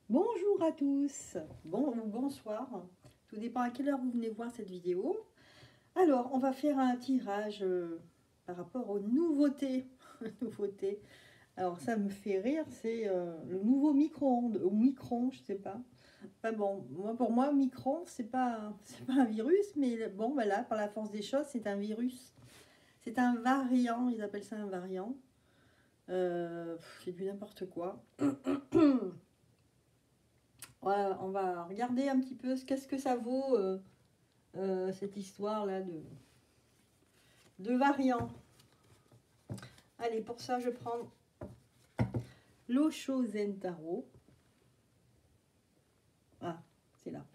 Bonjour à tous, bonsoir, tout dépend à quelle heure vous venez voir cette vidéo. Alors, on va faire un tirage par rapport aux nouveautés. Nouveautés. Alors, ça me fait rire, c'est le nouveau micro-ondes, ou micron, je sais pas. Enfin bon, pour moi, micron, c'est pas un virus, mais bon, voilà, par la force des choses, c'est un virus. C'est un variant, ils appellent ça un variant. C'est du n'importe quoi. Ouais, on va regarder un petit peu qu'est-ce que ça vaut cette histoire-là de variants. Allez, pour ça, je prends l'Osho Zen Tarot. Ah, c'est là.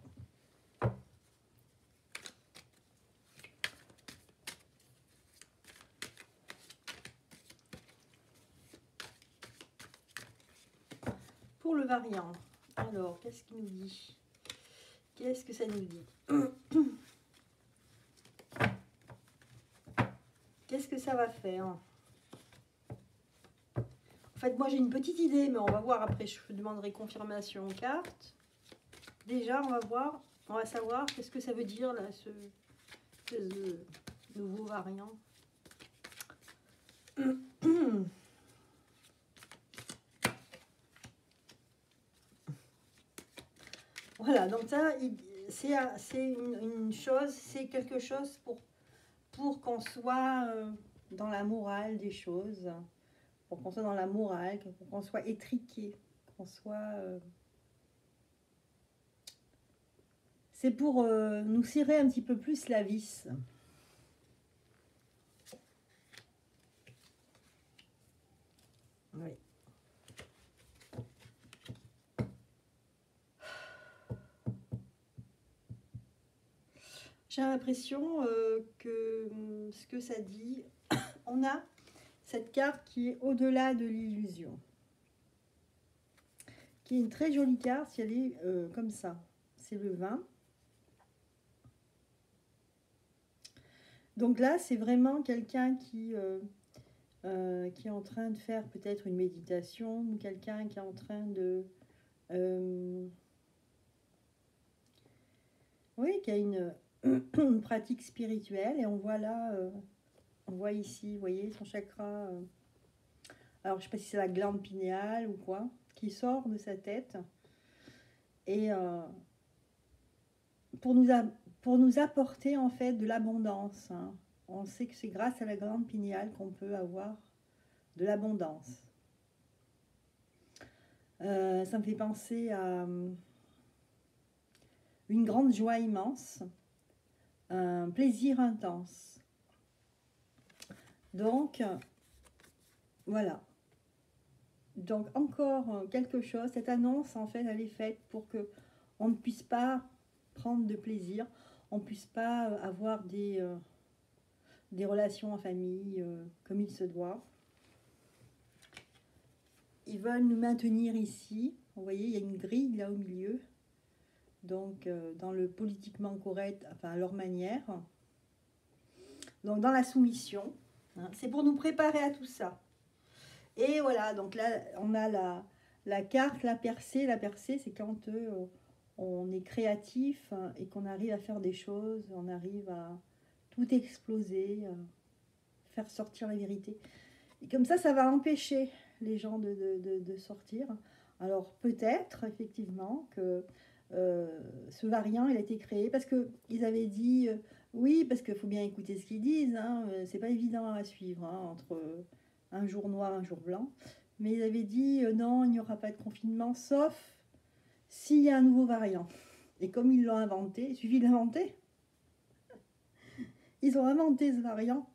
Pour le variant, alors, qu'est-ce qu'il nous dit? Qu'est-ce que ça nous dit? Qu'est-ce que ça va faire? En fait, moi, j'ai une petite idée, mais on va voir après. Je demanderai confirmation aux cartes. Déjà, on va voir, on va savoir qu'est-ce que ça veut dire, là, ce nouveau variant. Voilà, donc ça, c'est une chose, c'est quelque chose pour qu'on soit dans la morale des choses, pour qu'on soit dans la morale, pour qu'on soit étriqué, qu'on soit... c'est pour nous serrer un petit peu plus la vis. Oui. J'ai l'impression que ce que ça dit, on a cette carte qui est au-delà de l'illusion, qui est une très jolie carte si elle est comme ça. C'est le 20. Donc là, c'est vraiment quelqu'un qui est en train de faire peut-être une méditation, ou quelqu'un qui est en train de... oui, qui a une pratique spirituelle. Et on voit là, on voit ici, vous voyez, son chakra... alors, je ne sais pas si c'est la glande pinéale ou quoi, qui sort de sa tête. Et pour nous apporter, en fait, de l'abondance. Hein. On sait que c'est grâce à la glande pinéale qu'on peut avoir de l'abondance. Ça me fait penser à une grande joie immense, un plaisir intense. Donc, voilà. Donc, encore quelque chose, cette annonce, en fait, elle est faite pour que on ne puisse pas prendre de plaisir, on ne puisse pas avoir des relations en famille comme il se doit. Ils veulent nous maintenir ici. Vous voyez, il y a une grille là au milieu. Donc, dans le politiquement correct, enfin, à leur manière. Donc, dans la soumission. Hein, c'est pour nous préparer à tout ça. Et voilà, donc là, on a la carte, la percée. La percée, c'est quand on est créatif hein, et qu'on arrive à faire des choses, on arrive à tout exploser, faire sortir la vérité. Et comme ça va empêcher les gens de sortir. Alors peut-être, effectivement, que ce variant, il a été créé parce qu'ils avaient dit, oui, parce qu'il faut bien écouter ce qu'ils disent, hein, c'est pas évident à suivre, hein, entre un jour noir, un jour blanc. Mais ils avaient dit, non, il n'y aura pas de confinement, sauf s'il y a un nouveau variant. Et comme ils l'ont inventé, il suffit de l'inventer. Ils ont inventé ce variant.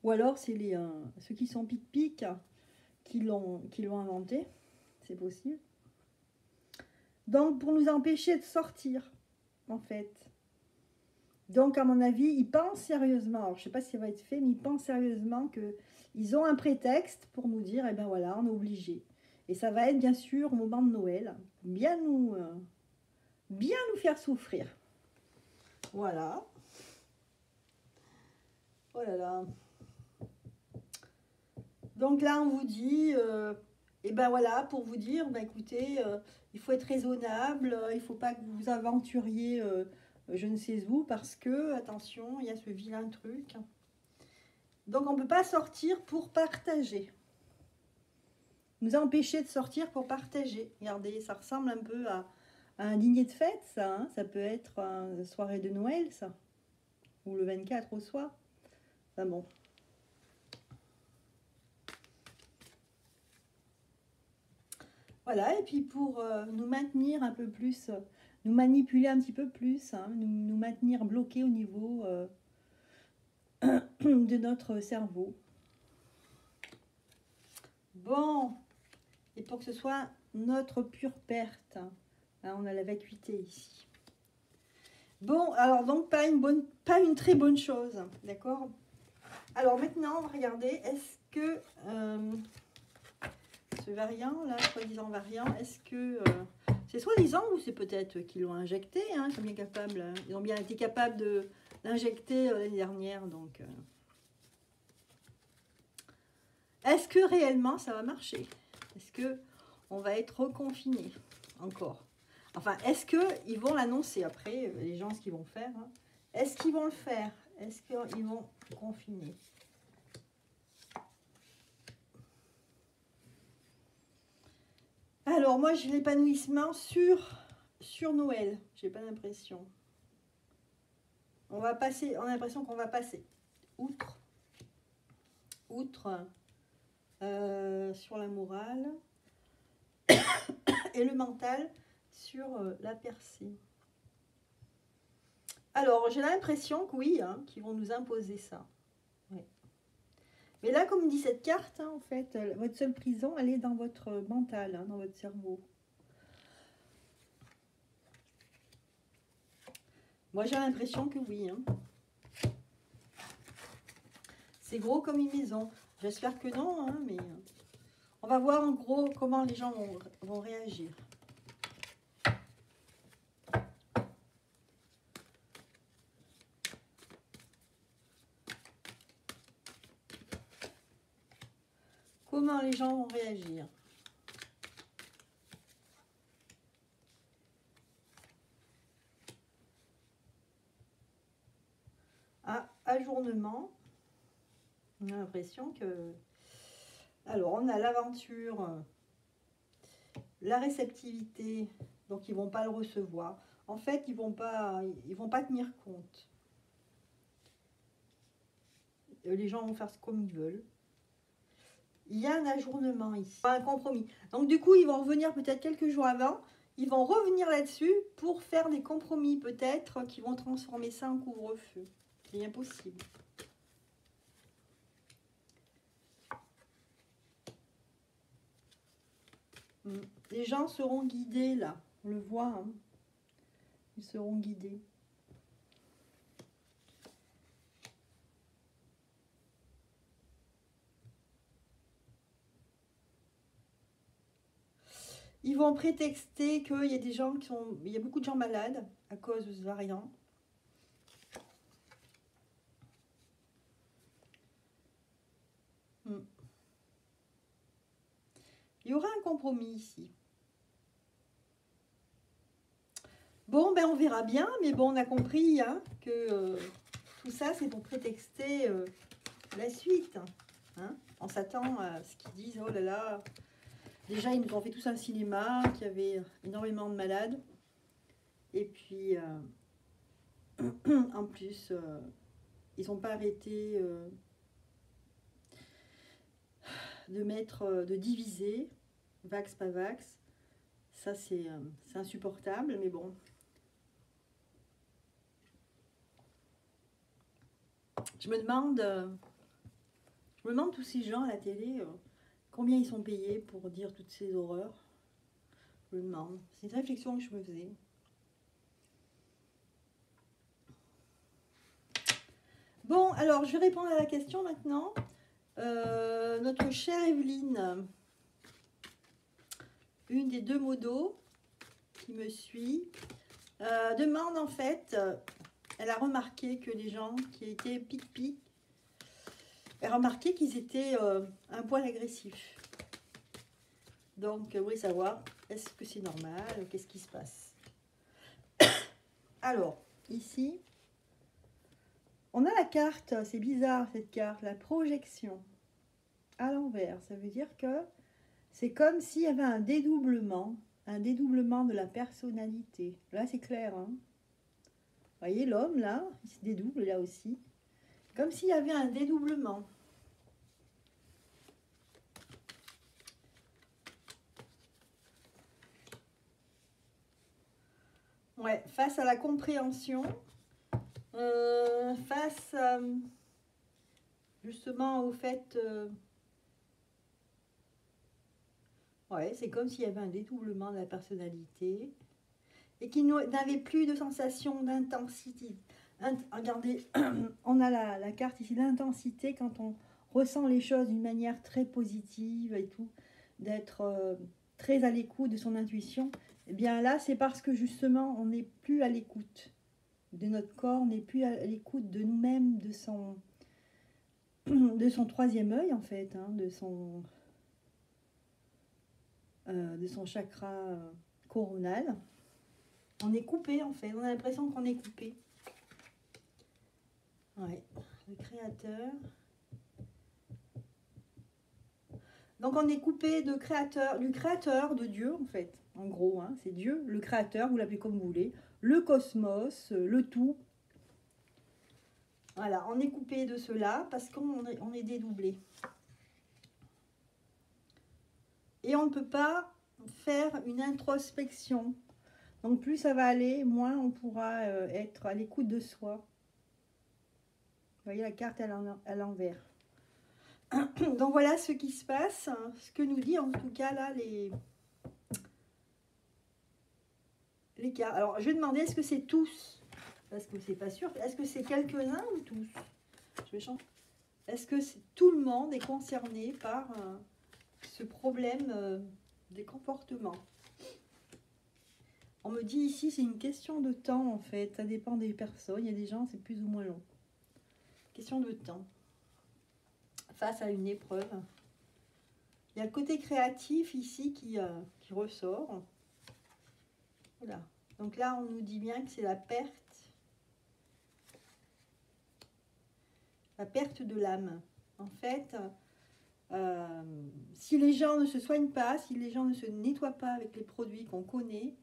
Ou alors c'est ceux qui sont pic-pic qui l'ont inventé, c'est possible. Donc pour nous empêcher de sortir, en fait. Donc à mon avis, ils pensent sérieusement, alors je ne sais pas si ça va être fait, mais ils pensent sérieusement qu'ils ont un prétexte pour nous dire, eh ben voilà, on est obligé. Et ça va être bien sûr au moment de Noël, bien nous faire souffrir. Voilà. Oh là là. Donc là, on vous dit, Et ben voilà, pour vous dire, ben écoutez, il faut être raisonnable, il ne faut pas que vous vous aventuriez je ne sais où, parce que, attention, il y a ce vilain truc. Donc on ne peut pas sortir pour partager. Nous empêcher de sortir pour partager. Regardez, ça ressemble un peu à un dîner de fête, ça. Hein, ça peut être une soirée de Noël, ça. Ou le 24 au soir. Enfin bon. Voilà, et puis pour nous maintenir un peu plus, nous manipuler un petit peu plus, hein, nous maintenir bloqués au niveau de notre cerveau. Bon, et pour que ce soit notre pure perte, hein, on a la vacuité ici. Bon, alors donc pas une très bonne chose, d'accord? Alors maintenant, on va regarder, est-ce que ce variant, là, soi-disant variant, est-ce que c'est soi-disant ou c'est peut-être qu'ils l'ont injecté, hein, ils sont bien capables, hein, ils ont bien été capables de l'injecter l'année dernière, donc... Est-ce que réellement ça va marcher? Est-ce que on va être reconfiné encore? Enfin, est-ce qu'ils vont l'annoncer après, les gens, ce qu'ils vont faire, hein? Est-ce qu'ils vont le faire? Est-ce qu'ils vont confiner? Alors, moi, j'ai l'épanouissement sur Noël. J'ai pas l'impression. On va passer, on a l'impression qu'on va passer outre sur la morale et le mental sur la percée. Alors, j'ai l'impression que oui, hein, qu'ils vont nous imposer ça. Ouais. Mais là, comme dit cette carte, hein, en fait, votre seule prison, elle est dans votre mental, hein, dans votre cerveau. Moi, j'ai l'impression que oui. Hein. C'est gros comme une maison. J'espère que non, hein, mais on va voir en gros comment les gens vont réagir. Comment les gens vont réagir. Ah, ajournement. On a l'impression que... Alors, on a l'aventure, la réceptivité, donc ils ne vont pas le recevoir. En fait, ils vont pas tenir compte. Les gens vont faire comme ils veulent. Il y a un ajournement ici, un compromis. Donc du coup, ils vont revenir peut-être quelques jours avant. Ils vont revenir là-dessus pour faire des compromis peut-être qui vont transformer ça en couvre-feu. C'est bien possible. Les gens seront guidés là. On le voit. Hein. Ils seront guidés. Ils vont prétexter qu'il y a des gens qui sont... Il y a beaucoup de gens malades à cause de ce variant. Il y aura un compromis ici. Bon, ben on verra bien, mais bon, on a compris hein, que tout ça, c'est pour prétexter la suite. Hein. On s'attend à ce qu'ils disent, oh là là, déjà, ils nous ont fait tous un cinéma, qu'il y avait énormément de malades. Et puis, en plus, ils n'ont pas arrêté de diviser, vax, pas vax. Ça, c'est insupportable, mais bon. Je me demande tous ces gens à la télé, combien ils sont payés pour dire toutes ces horreurs. Je me demande. C'est une réflexion que je me faisais. Bon, alors je vais répondre à la question maintenant. Notre chère Evelyne, une des deux modos qui me suit, demande en fait, elle a remarqué que les gens qui étaient pic-pic, elle a remarqué qu'ils étaient un poil agressifs. Donc, vous voulez savoir, est-ce que c'est normal? Qu'est-ce qui se passe? Alors, ici, on a la carte, c'est bizarre cette carte, la projection à l'envers. Ça veut dire que c'est comme s'il y avait un dédoublement de la personnalité. Là, c'est clair, hein? Vous voyez, l'homme, là, il se dédouble, là aussi. Comme s'il y avait un dédoublement. Ouais, face à la compréhension, face justement au fait... ouais, c'est comme s'il y avait un dédoublement de la personnalité et qu'il n'avait plus de sensation d'intensité. Regardez, on a la carte ici d'intensité quand on ressent les choses d'une manière très positive et tout, d'être très à l'écoute de son intuition. Et bien là, c'est parce que justement, on n'est plus à l'écoute de notre corps, on n'est plus à l'écoute de nous-mêmes, de son troisième œil en fait, hein, de son chakra coronal. On est coupé en fait, on a l'impression qu'on est coupé. Ouais, le créateur. Donc on est coupé du créateur de Dieu en fait. En gros, hein, c'est Dieu, le créateur, vous l'appelez comme vous voulez, le cosmos, le tout. Voilà, on est coupé de cela parce qu'on est dédoublé. Et on ne peut pas faire une introspection. Donc plus ça va aller, moins on pourra être à l'écoute de soi. Vous voyez la carte à l'envers. Donc voilà ce qui se passe, ce que nous dit en tout cas là les cartes. Alors je vais demander, est-ce que c'est tous? Parce que c'est pas sûr. Est-ce que c'est quelques-uns ou tous? Je vais changer. Est-ce que tout le monde est concerné par ce problème des comportements? On me dit ici, c'est une question de temps en fait. Ça dépend des personnes. Il y a des gens, c'est plus ou moins long. Question de temps. Face à une épreuve. Il y a le côté créatif ici qui ressort. Voilà. Donc là, on nous dit bien que c'est la perte de l'âme. En fait, si les gens ne se soignent pas, si les gens ne se nettoient pas avec les produits qu'on connaît,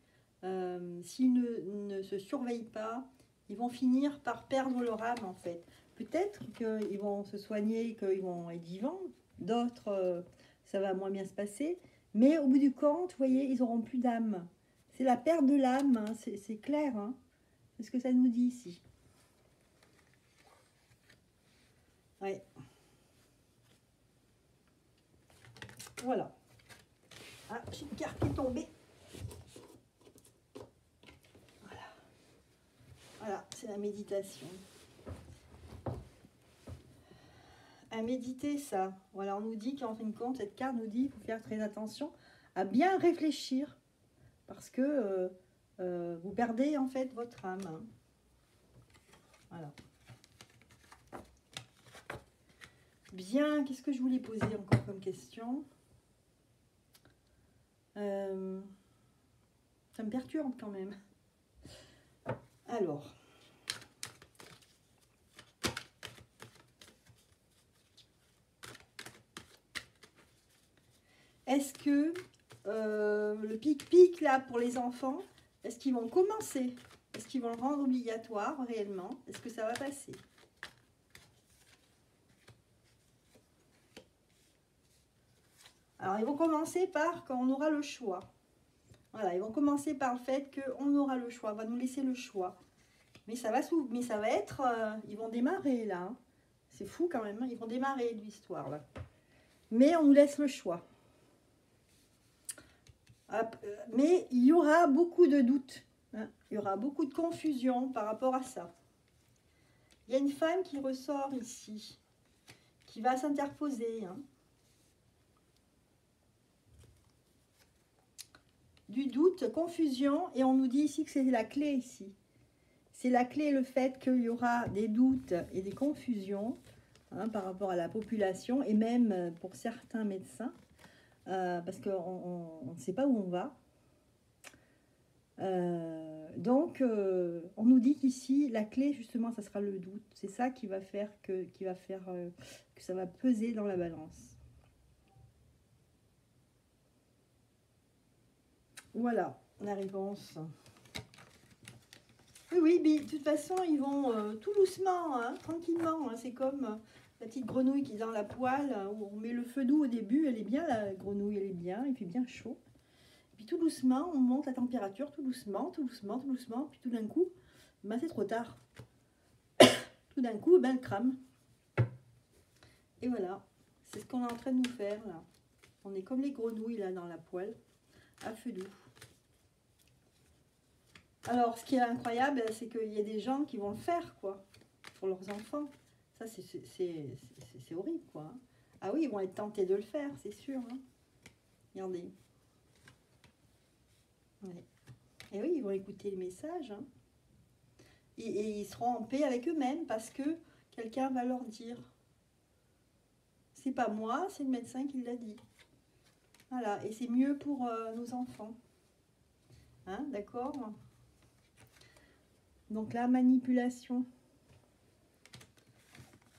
s'ils ne se surveillent pas, ils vont finir par perdre leur âme en fait. Peut-être qu'ils vont se soigner, qu'ils vont être vivants, d'autres, ça va moins bien se passer, mais au bout du compte, vous voyez, ils n'auront plus d'âme. C'est la perte de l'âme, hein, c'est clair, hein, c'est ce que ça nous dit ici. Ouais. Voilà. Ah, j'ai une carte qui est tombée. Voilà, c'est la méditation. À méditer ça. Voilà, on nous dit qu'en fin de compte, cette carte nous dit qu'il faut faire très attention à bien réfléchir. Parce que vous perdez en fait votre âme. Hein. Voilà. Bien, qu'est-ce que je voulais poser encore comme question? Ça me perturbe quand même. Alors. Est-ce que le pic-pic là pour les enfants, est-ce qu'ils vont commencer? Est-ce qu'ils vont le rendre obligatoire réellement? Est-ce que ça va passer? Alors ils vont commencer par quand on aura le choix. Voilà, ils vont commencer par le fait qu'on aura le choix, on va nous laisser le choix. Mais ça va être, ils vont démarrer là. Hein. C'est fou quand même, hein, ils vont démarrer l'histoire là. Mais on nous laisse le choix. Mais il y aura beaucoup de doutes. Hein. Il y aura beaucoup de confusion par rapport à ça. Il y a une femme qui ressort ici, qui va s'interposer. Hein. Du doute, confusion, et on nous dit ici que c'est la clé ici. C'est la clé, le fait qu'il y aura des doutes et des confusions hein, par rapport à la population, et même pour certains médecins. parce qu'on ne sait pas où on va. Donc, on nous dit qu'ici, la clé, justement, ça sera le doute. C'est ça qui va faire que ça va peser dans la balance. Voilà la réponse. Oui, oui, mais de toute façon, ils vont tout doucement, hein, tranquillement. Hein. C'est comme la petite grenouille qui est dans la poêle, où on met le feu doux au début. Elle est bien, la grenouille, elle est bien, il fait bien chaud. Puis tout doucement, on monte la température, tout doucement, tout doucement, tout doucement. Puis tout d'un coup, ben, c'est trop tard. Tout d'un coup, ben, elle crame. Et voilà, c'est ce qu'on est en train de nous faire là. On est comme les grenouilles là dans la poêle, à feu doux. Alors, ce qui est incroyable, c'est qu'il y a des gens qui vont le faire, quoi, pour leurs enfants. Ça, c'est horrible, quoi. Ah oui, ils vont être tentés de le faire, c'est sûr. Hein. Regardez. Ouais. Et oui, ils vont écouter le message. Hein. Et ils seront en paix avec eux-mêmes parce que quelqu'un va leur dire. C'est pas moi, c'est le médecin qui l'a dit. Voilà, et c'est mieux pour nos enfants. Hein, d'accord ? Donc la manipulation.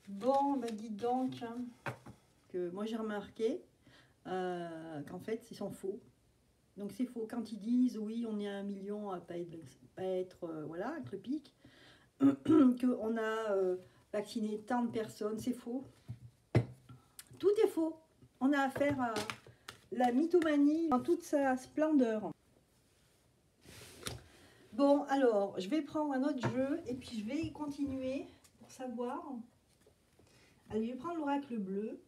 Bon, bah dites donc, hein, que moi j'ai remarqué qu'en fait, ils sont faux. Donc c'est faux. Quand ils disent, oui, on est 1 million à pas être voilà, avec le pic, qu'on a vacciné tant de personnes, c'est faux. Tout est faux. On a affaire à la mythomanie dans toute sa splendeur. Bon, alors, je vais prendre un autre jeu et puis je vais continuer pour savoir. Allez, je vais prendre l'oracle bleu.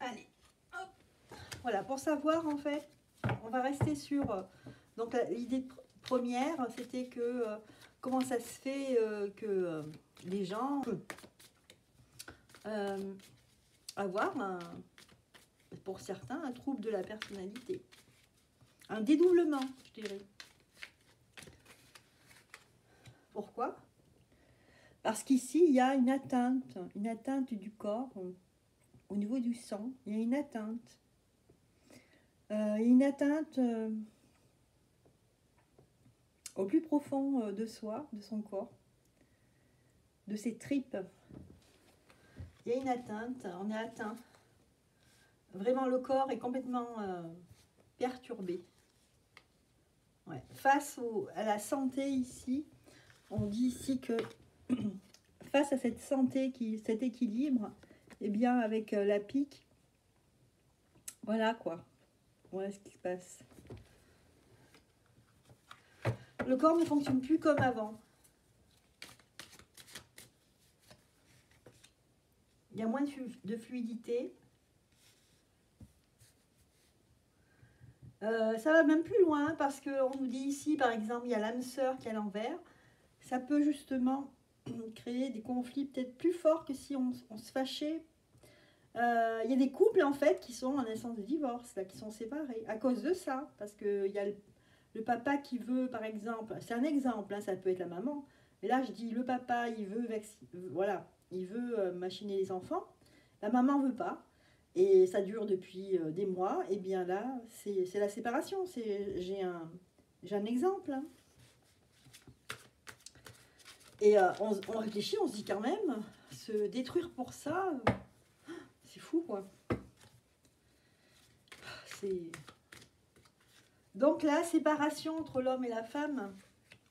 Allez, hop. Voilà, pour savoir en fait, on va rester sur... donc l'idée première, c'était que comment ça se fait que les gens avoir, pour certains, un trouble de la personnalité. Un dédoublement, je dirais. Pourquoi? Parce qu'ici, il y a une atteinte du corps, au niveau du sang. Il y a une atteinte. Une atteinte au plus profond de soi, de son corps, de ses tripes. Il y a une atteinte, on est atteint. Vraiment, le corps est complètement perturbé. Ouais. Face à la santé ici, on dit ici que face à cette santé, cet équilibre, eh bien avec la pique, voilà quoi. Voilà ce qui se passe. Le corps ne fonctionne plus comme avant. Il y a moins de fluidité. Ça va même plus loin parce qu'on nous dit ici, par exemple, il y a l'âme sœur qui est à l'envers. Ça peut justement créer des conflits peut-être plus forts que si on se fâchait. Il y a des couples en fait qui sont en instance de divorce, là, qui sont séparés à cause de ça. Parce qu'il y a le papa qui veut, par exemple, c'est un exemple, hein, ça peut être la maman. Mais là, je dis le papa, il veut voilà, il veut machiner les enfants. La maman ne veut pas. Et ça dure depuis des mois, et bien là, c'est la séparation. J'ai un exemple. Hein. Et on réfléchit, on se dit quand même, se détruire pour ça, c'est fou quoi. Donc la séparation entre l'homme et la femme,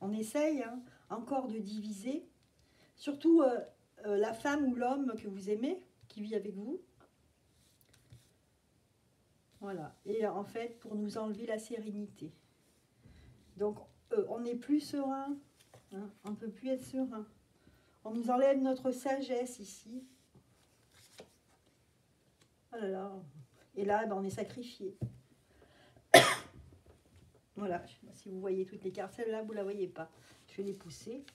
on essaye hein, encore de diviser. Surtout la femme ou l'homme que vous aimez, qui vit avec vous. Voilà, et en fait, pour nous enlever la sérénité. Donc, on n'est plus serein, hein, on ne peut plus être serein. On nous enlève notre sagesse ici. Oh là là. Et là, ben, on est sacrifié. Voilà, je sais pas si vous voyez toutes les cartes, celle-là, vous ne la voyez pas. Je vais les pousser.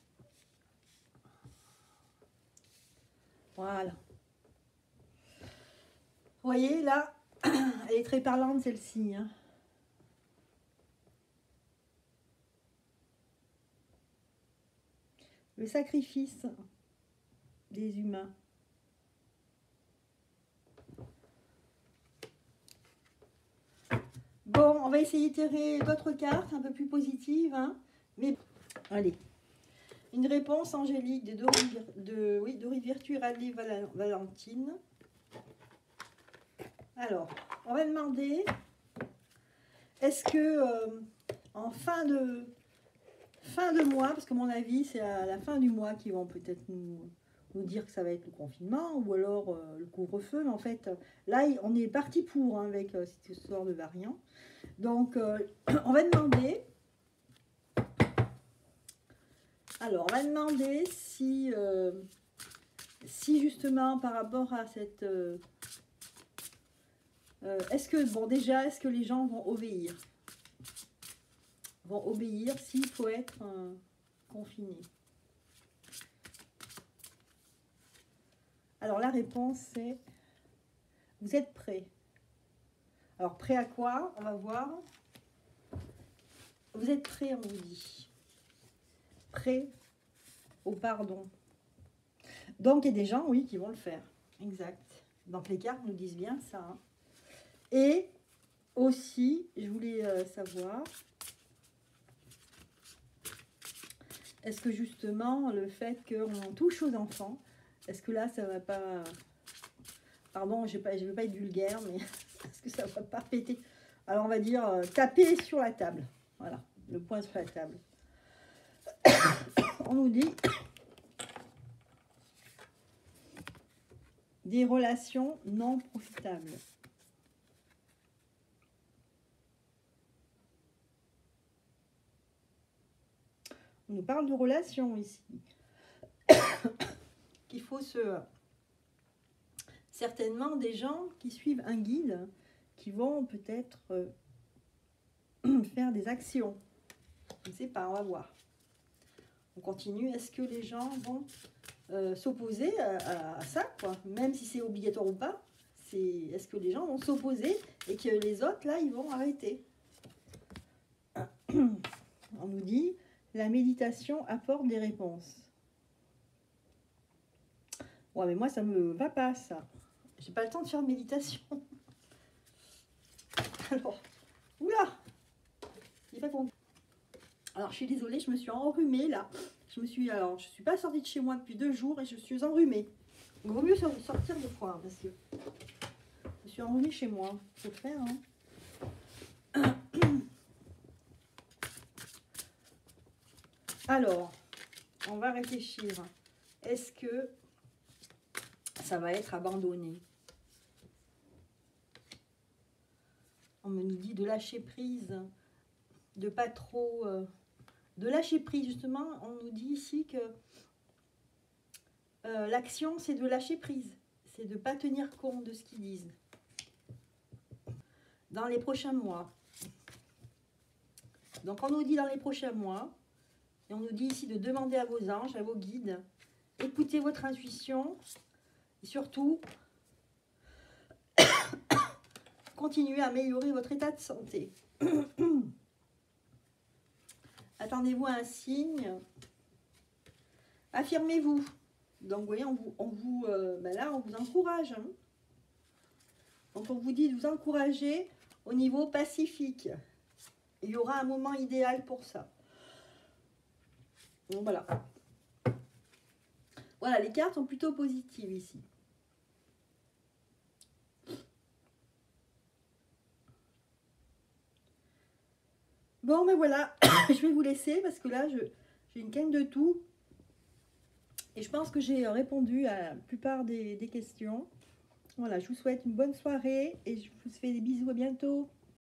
Voilà. Vous voyez, là, Elle est très parlante celle-ci. Hein. Le sacrifice des humains. Bon, on va essayer de tirer d'autres cartes un peu plus positives. Hein. Mais allez. Une réponse angélique de Dory Virtuelle Valentine. Alors, on va demander, est-ce que en fin de mois, parce que à mon avis, c'est à la fin du mois qu'ils vont peut-être nous dire que ça va être le confinement ou alors le couvre-feu. Mais en fait, là, on est parti pour hein, avec cette histoire de variant. Donc, on va demander... Alors, on va demander si justement par rapport à cette... est-ce que les gens vont obéir? Vont obéir s'il faut être confiné? Alors, la réponse c'est... Vous êtes prêts? Alors, prêts à quoi? On va voir. Vous êtes prêts, on vous dit. Prêt au pardon. Donc, il y a des gens, oui, qui vont le faire. Exact. Donc, les cartes nous disent bien ça. Hein. Et aussi, je voulais savoir, est-ce que justement, le fait qu'on touche aux enfants, est-ce que là, ça va pas... Pardon, je ne veux pas être vulgaire, mais est-ce que ça va pas péter? Alors, on va dire taper sur la table. Voilà, le poing sur la table. On nous dit des relations non profitables. On nous parle de relations ici. Qu'il faut certainement des gens qui suivent un guide, qui vont peut-être faire des actions. Je ne sais pas, on va voir. On continue. Est-ce que les gens vont s'opposer à ça, quoi, même si c'est obligatoire ou pas? Est-ce que les gens vont s'opposer et que les autres, là, ils vont arrêter? On nous dit, la méditation apporte des réponses. Ouais, mais moi, ça me va pas, ça. J'ai pas le temps de faire méditation. Alors, oula, il est pas content. Alors, je suis désolée, je me suis enrhumée, là. Je suis pas sortie de chez moi depuis 2 jours et je suis enrhumée. Il vaut mieux sortir des fois, hein, parce que je suis enrhumée chez moi. Faut le faire, hein. Alors, on va réfléchir. Est-ce que ça va être abandonné? On me nous dit de lâcher prise, de pas trop... de lâcher prise, justement, on nous dit ici que l'action, c'est de lâcher prise. C'est de ne pas tenir compte de ce qu'ils disent. Dans les prochains mois. Donc, on nous dit dans les prochains mois, et on nous dit ici de demander à vos anges, à vos guides, écoutez votre intuition, et surtout, continuez à améliorer votre état de santé. Attendez-vous à un signe. Affirmez-vous. Donc, vous voyez, là, on vous encourage. Hein. Donc, on vous dit de vous encourager au niveau pacifique. Il y aura un moment idéal pour ça. Donc, voilà. Voilà, les cartes sont plutôt positives ici. Bon, mais voilà, je vais vous laisser parce que là, j'ai une canne de tout. Et je pense que j'ai répondu à la plupart des questions. Voilà, je vous souhaite une bonne soirée et je vous fais des bisous, à bientôt.